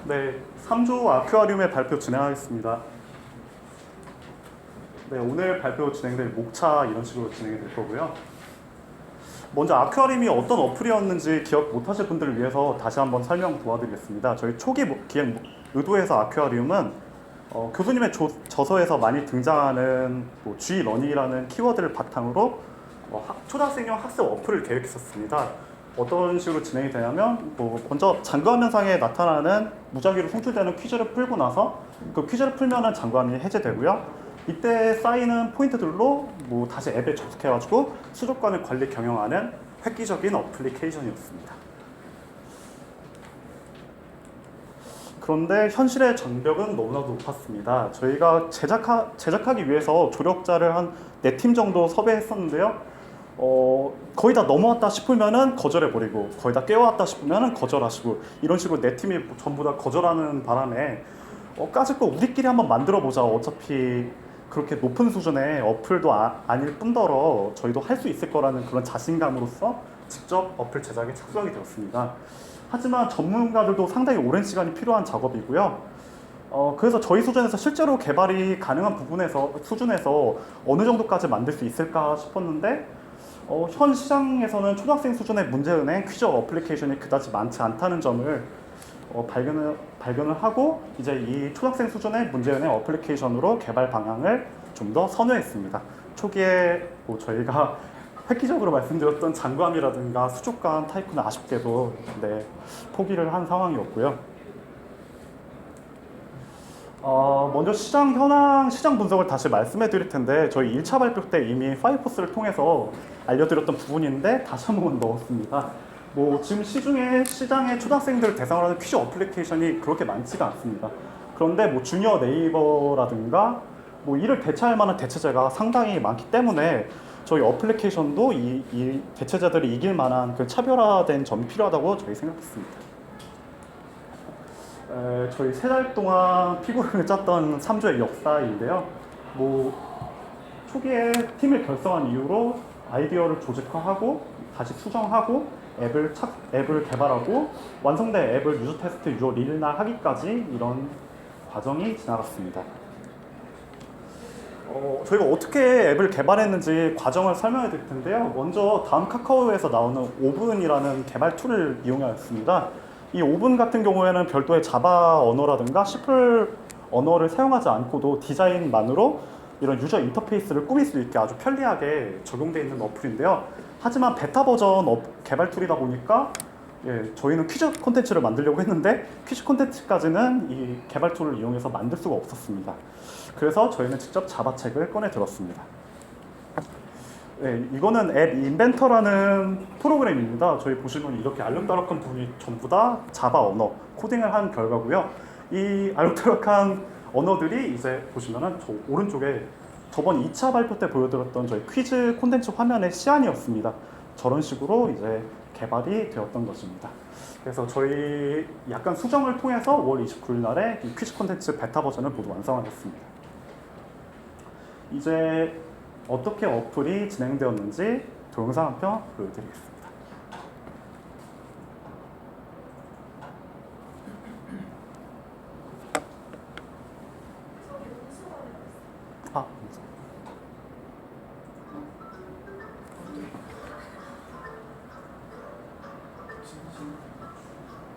네, 3조 아쿠아리움의 발표 진행하겠습니다. 네, 오늘 발표 진행될 목차 이런 식으로 진행이 될 거고요. 먼저 아쿠아리움이 어떤 어플이었는지 기억 못하실 분들을 위해서 다시 한번 설명 도와드리겠습니다. 저희 초기 기획 의도에서 아쿠아리움은 교수님의 저서에서 많이 등장하는 G러닝이라는 키워드를 바탕으로 초등학생용 학습 어플을 계획했었습니다. 어떤 식으로 진행이 되냐면 먼저 장구화면상에 나타나는 무작위로 송출되는 퀴즈를 풀고 나서 그 퀴즈를 풀면은 장구화면이 해제되고요. 이때 쌓이는 포인트들로 다시 앱에 접속해가지고 수족관을 관리 경영하는 획기적인 어플리케이션이었습니다. 그런데 현실의 장벽은 너무나도 높았습니다. 저희가 제작하기 위해서 조력자를 한 4팀 정도 섭외했었는데요. 거의 다 넘어왔다 싶으면은 거절해버리고 거의 다 깨어왔다 싶으면은 거절하시고 이런 식으로 4팀이 전부 다 거절하는 바람에 까짓 거 우리끼리 한번 만들어보자. 어차피 그렇게 높은 수준의 어플도 아닐 뿐더러 저희도 할 수 있을 거라는 그런 자신감으로서 직접 어플 제작에 착수하게 되었습니다. 하지만 전문가들도 상당히 오랜 시간이 필요한 작업이고요. 그래서 저희 수준에서 실제로 개발이 가능한 수준에서 어느 정도까지 만들 수 있을까 싶었는데 현 시장에서는 초등학생 수준의 문제은행 퀴즈 어플리케이션이 그다지 많지 않다는 점을 발견을 하고 이제 이 초등학생 수준의 문제은행 어플리케이션으로 개발 방향을 좀 더 선회했습니다. 초기에 저희가 획기적으로 말씀드렸던 장구함이라든가 수족관 타입은 아쉽게도 포기를 한 상황이었고요. 먼저 시장 현황, 시장 분석을 다시 말씀해 드릴 텐데 저희 1차 발표 때 이미 파이포스를 통해서 알려드렸던 부분인데 다시 한번 넣었습니다. 지금 시장에 초등학생들을 대상으로 하는 퀴즈 어플리케이션이 그렇게 많지가 않습니다. 그런데 주니어 네이버라든가 이를 대체할 만한 대체제가 상당히 많기 때문에 저희 어플리케이션도 이 대체제들이 이길 만한 그 차별화된 점이 필요하다고 저희 생각했습니다. 저희 3달 동안 피고를 짰던 3조의 역사인데요. 초기에 팀을 결성한 이후로 아이디어를 조직화하고 다시 수정하고 앱을 개발하고 완성된 앱을 유저 테스트, 유저 릴날 하기까지 이런 과정이 지나갔습니다. 저희가 어떻게 앱을 개발했는지 과정을 설명해 드릴 텐데요. 먼저 다음 카카오에서 나오는 오븐이라는 개발 툴을 이용하였습니다. 이 오븐 같은 경우에는 별도의 자바 언어라든가 C++ 언어를 사용하지 않고도 디자인만으로 이런 유저 인터페이스를 꾸밀 수 있게 아주 편리하게 적용되어 있는 어플인데요. 하지만 베타 버전 개발 툴이다 보니까 저희는 퀴즈 콘텐츠를 만들려고 했는데 퀴즈 콘텐츠까지는 이 개발 툴을 이용해서 만들 수가 없었습니다. 그래서 저희는 직접 자바책을 꺼내 들었습니다. 이거는 앱 인벤터라는 프로그램입니다. 저희 보시면 이렇게 알록달록한 부분이 전부 다 자바 언어 코딩을 한 결과고요. 이 알록달록한 언어들이 이제 보시면은 저 오른쪽에 저번 2차 발표 때 보여드렸던 저희 퀴즈 콘텐츠 화면의 시안이었습니다. 저런 식으로 이제 개발이 되었던 것입니다. 그래서 저희 약간 수정을 통해서 5월 29일 날에 이 퀴즈 콘텐츠 베타 버전을 모두 완성하겠습니다. 이제 어떻게 어플이 진행되었는지 동영상 한 편 보여드리겠습니다.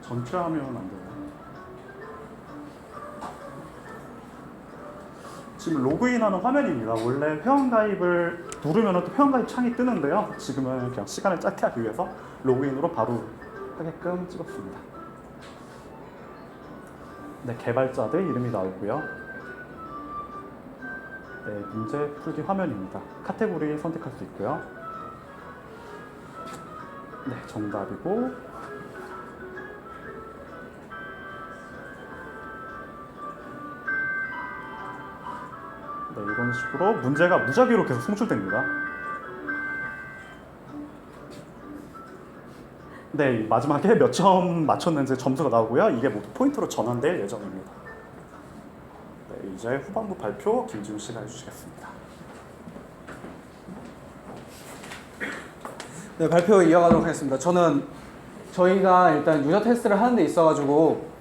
전체 화면 안 돼요. 지금 로그인하는 화면입니다. 원래 회원가입을 누르면 또 회원가입 창이 뜨는데요. 지금은 그냥 시간을 짧게 하기 위해서 로그인으로 바로 하게끔 찍었습니다. 개발자들 이름이 나오고요. 문제 풀기 화면입니다. 카테고리 선택할 수 있고요. 정답이고 이런 식으로 문제가 무작위로 계속 송출됩니다. 마지막에 몇 점 맞췄는지 점수가 나오고요. 이게 모두 포인트로 전환될 예정입니다. 이제 후반부 발표 김지훈 씨가 해주시겠습니다. 발표 이어가도록 하겠습니다. 저희가 일단 유저 테스트를 하는 데 있어가지고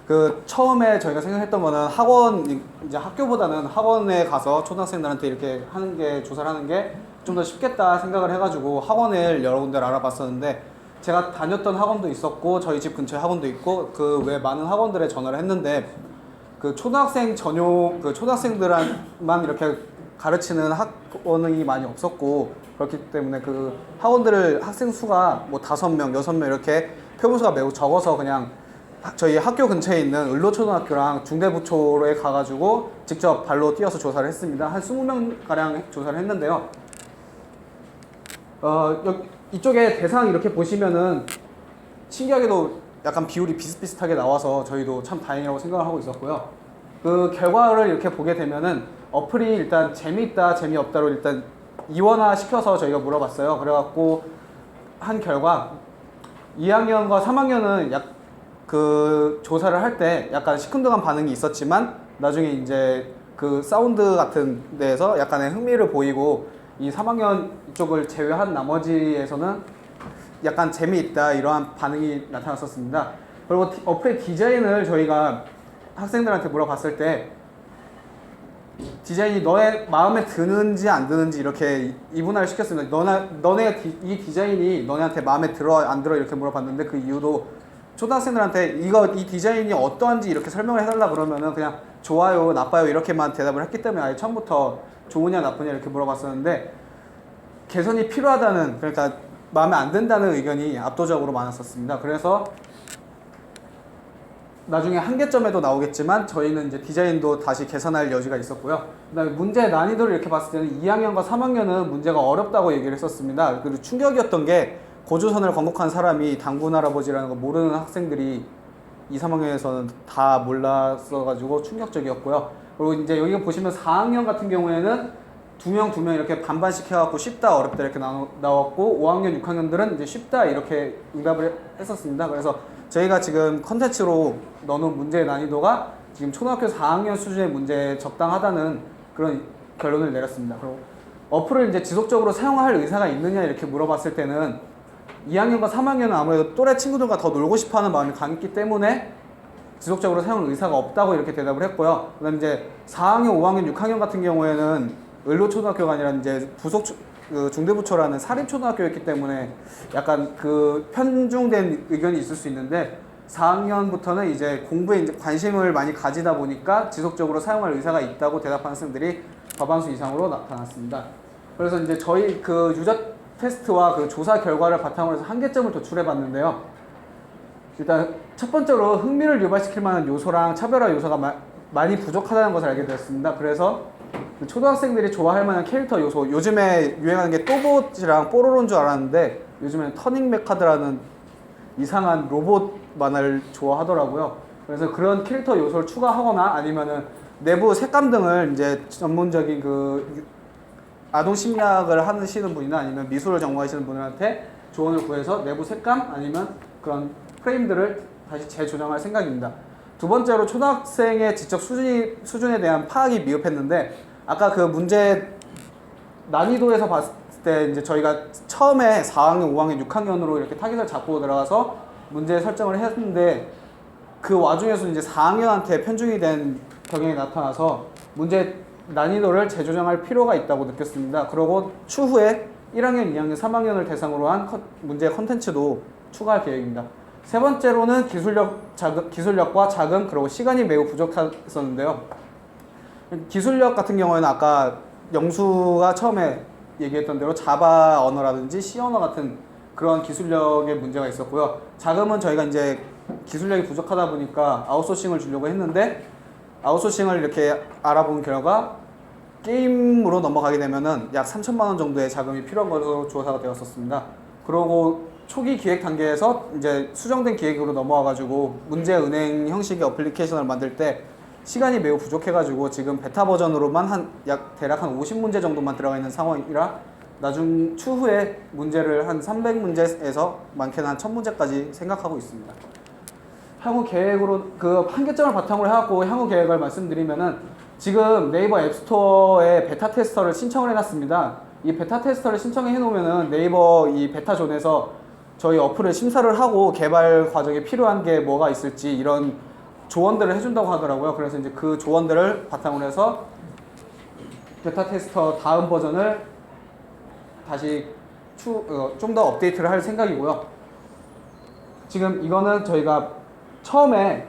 그 처음에 저희가 생각했던 거는 학원 이제 학교보다는 학원에 가서 초등학생들한테 이렇게 하는 게 조사를 하는 게 좀 더 쉽겠다 생각을 해가지고 학원을 여러 군데를 알아봤었는데 제가 다녔던 학원도 있었고 저희 집 근처에 학원도 있고 그 외 많은 학원들에 전화를 했는데 그 초등학생 전용 그 초등학생들만 이렇게 가르치는 학원이 많이 없었고 그렇기 때문에 그 학원들을 학생 수가 뭐 5명, 6명 이렇게 표본수가 매우 적어서 그냥 저희 학교 근처에 있는 을로초등학교랑 중대부초에 가가지고 직접 발로 뛰어서 조사를 했습니다. 한 20명 가량 조사를 했는데요. 이쪽에 대상 이렇게 보시면은 신기하게도 약간 비율이 비슷비슷하게 나와서 저희도 참 다행이라고 생각을 하고 있었고요. 그 결과를 이렇게 보게 되면은 어플이 일단 재미있다, 재미없다로 일단 이원화 시켜서 저희가 물어봤어요. 그래갖고 한 결과 2학년과 3학년은 그 조사를 할 때 약간 시큰둥한 반응이 있었지만 나중에 이제 그 사운드 같은 데에서 약간의 흥미를 보이고 이 3학년 쪽을 제외한 나머지에서는 약간 재미있다 이러한 반응이 나타났었습니다. 그리고 어플의 디자인을 저희가 학생들한테 물어봤을 때 디자인이 너의 마음에 드는지 안 드는지 이렇게 이분화를 시켰습니다. 너네 이 디자인이 너네한테 마음에 들어 안 들어 이렇게 물어봤는데 그 이유도 초등학생들한테 이 디자인이 어떠한지 이렇게 설명을 해달라 그러면은 그냥 좋아요, 나빠요 이렇게만 대답을 했기 때문에 아예 처음부터 좋으냐 나쁘냐 이렇게 물어봤었는데 개선이 필요하다는 그러니까 마음에 안 든다는 의견이 압도적으로 많았었습니다. 그래서 나중에 한계점에도 나오겠지만 저희는 이제 디자인도 다시 개선할 여지가 있었고요. 그다음에 문제 난이도를 이렇게 봤을 때는 2학년과 3학년은 문제가 어렵다고 얘기를 했었습니다. 그리고 충격이었던 게 고조선을 건국한 사람이 당군 할아버지라는 거 모르는 학생들이 2, 3학년에서는 다 몰랐어가지고 충격적이었고요. 그리고 이제 여기 보시면 4학년 같은 경우에는 두 명 이렇게 반반씩 해갖고 쉽다 어렵다 이렇게 나왔고 5학년 6학년들은 이제 쉽다 이렇게 응답을 했었습니다. 그래서 저희가 지금 컨텐츠로 넣어놓은 문제의 난이도가 지금 초등학교 4학년 수준의 문제에 적당하다는 그런 결론을 내렸습니다. 그리고 어플을 이제 지속적으로 사용할 의사가 있느냐 이렇게 물어봤을 때는 2학년과 3학년은 아무래도 또래 친구들과 더 놀고 싶어하는 마음이 강했기 때문에 지속적으로 사용할 의사가 없다고 이렇게 대답을 했고요. 그다음 이제 4학년, 5학년, 6학년 같은 경우에는 을로초등학교가 아니라 이제 중대부초라는 사립초등학교였기 때문에 약간 그 편중된 의견이 있을 수 있는데 4학년부터는 이제 공부에 이제 관심을 많이 가지다 보니까 지속적으로 사용할 의사가 있다고 대답하는 학생들이 과반수 이상으로 나타났습니다. 그래서 이제 저희 그 유저 테스트와 그 조사 결과를 바탕으로 해서 한계점을 도출해 봤는데요. 일단 첫 번째로 흥미를 유발시킬 만한 요소랑 차별화 요소가 많이 부족하다는 것을 알게 되었습니다. 그래서 초등학생들이 좋아할 만한 캐릭터 요소, 요즘에 유행하는 게 또봇이랑 뽀로로인 줄 알았는데 요즘에는 터닝 메카드라는 이상한 로봇 만화를 좋아하더라고요. 그래서 그런 캐릭터 요소를 추가하거나 아니면은 내부 색감 등을 이제 전문적인 그 아동 심리학을 하시는 분이나 아니면 미술을 전공하시는 분들한테 조언을 구해서 내부 색감 아니면 그런 프레임들을 다시 재조정할 생각입니다. 두 번째로 초등학생의 지적 수준에 대한 파악이 미흡했는데 아까 그 문제 난이도에서 봤을 때 이제 저희가 처음에 4학년, 5학년, 6학년으로 이렇게 타깃을 잡고 들어가서 문제 설정을 했는데 그 와중에서 이제 4학년한테 편중이 된 경향이 나타나서 문제 난이도를 재조정할 필요가 있다고 느꼈습니다. 그리고 추후에 1학년, 2학년, 3학년을 대상으로 한 문제 컨텐츠도 추가할 계획입니다. 세 번째로는 기술력과 자금 그리고 시간이 매우 부족했었는데요. 기술력 같은 경우에는 아까 영수가 처음에 얘기했던 대로 자바 언어라든지 C 언어 같은 그런 기술력에 문제가 있었고요. 자금은 저희가 이제 기술력이 부족하다 보니까 아웃소싱을 주려고 했는데 아웃소싱을 이렇게 알아본 결과 게임으로 넘어가게 되면은 약 3천만 원 정도의 자금이 필요한 것으로 조사가 되었었습니다. 그러고 초기 기획 단계에서 이제 수정된 기획으로 넘어와가지고 문제 은행 형식의 어플리케이션을 만들 때 시간이 매우 부족해가지고 지금 베타 버전으로만 대략 한 50문제 정도만 들어가 있는 상황이라 추후에 문제를 한 300문제에서 많게는 한 1000문제까지 생각하고 있습니다. 향후 계획으로 그 한계점을 바탕으로 해갖고 향후 계획을 말씀드리면은 지금 네이버 앱스토어에 베타 테스터를 신청을 해놨습니다. 이 베타 테스터를 신청해 놓으면은 네이버 이 베타존에서 저희 어플을 심사를 하고 개발 과정에 필요한 게 뭐가 있을지 이런 조언들을 해준다고 하더라고요. 그래서 이제 그 조언들을 바탕으로 해서 베타 테스터 다음 버전을 다시 좀 더 업데이트를 할 생각이고요. 지금 이거는 저희가 처음에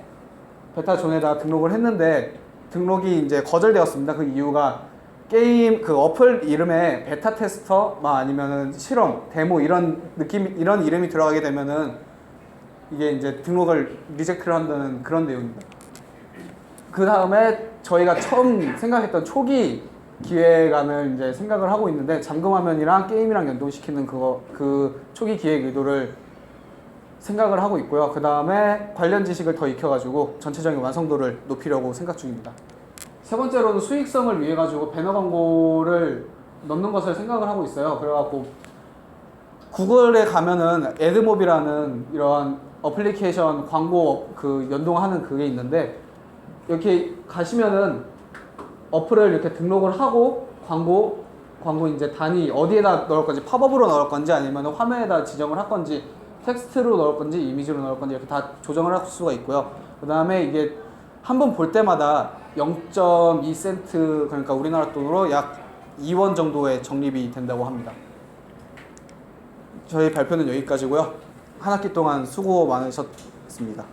베타존에다 등록을 했는데 등록이 이제 거절되었습니다. 그 이유가 게임 그 어플 이름에 베타 테스터 아니면은 실험, 데모 이런 이런 이름이 들어가게 되면은 이게 이제 등록을 리젝트를 한다는 그런 내용입니다. 그 다음에 저희가 처음 생각했던 초기 기획안을 이제 생각을 하고 있는데 잠금화면이랑 게임이랑 연동시키는 그 초기 기획 의도를 생각을 하고 있고요. 그 다음에 관련 지식을 더 익혀가지고 전체적인 완성도를 높이려고 생각 중입니다. 세 번째로는 수익성을 위해 가지고 배너 광고를 넣는 것을 생각을 하고 있어요. 그래갖고 구글에 가면은 애드몹이라는 이러한 어플리케이션 광고 그 연동하는 그게 있는데 이렇게 가시면은 어플을 이렇게 등록을 하고 광고 이제 단위 어디에다 넣을 건지 팝업으로 넣을 건지 아니면 화면에다 지정을 할 건지 텍스트로 넣을 건지 이미지로 넣을 건지 이렇게 다 조정을 할 수가 있고요. 그 다음에 이게 한 번 볼 때마다 0.2센트 그러니까 우리나라 돈으로 약 2원 정도의 적립이 된다고 합니다. 저희 발표는 여기까지고요. 한 학기 동안 수고 많으셨습니다.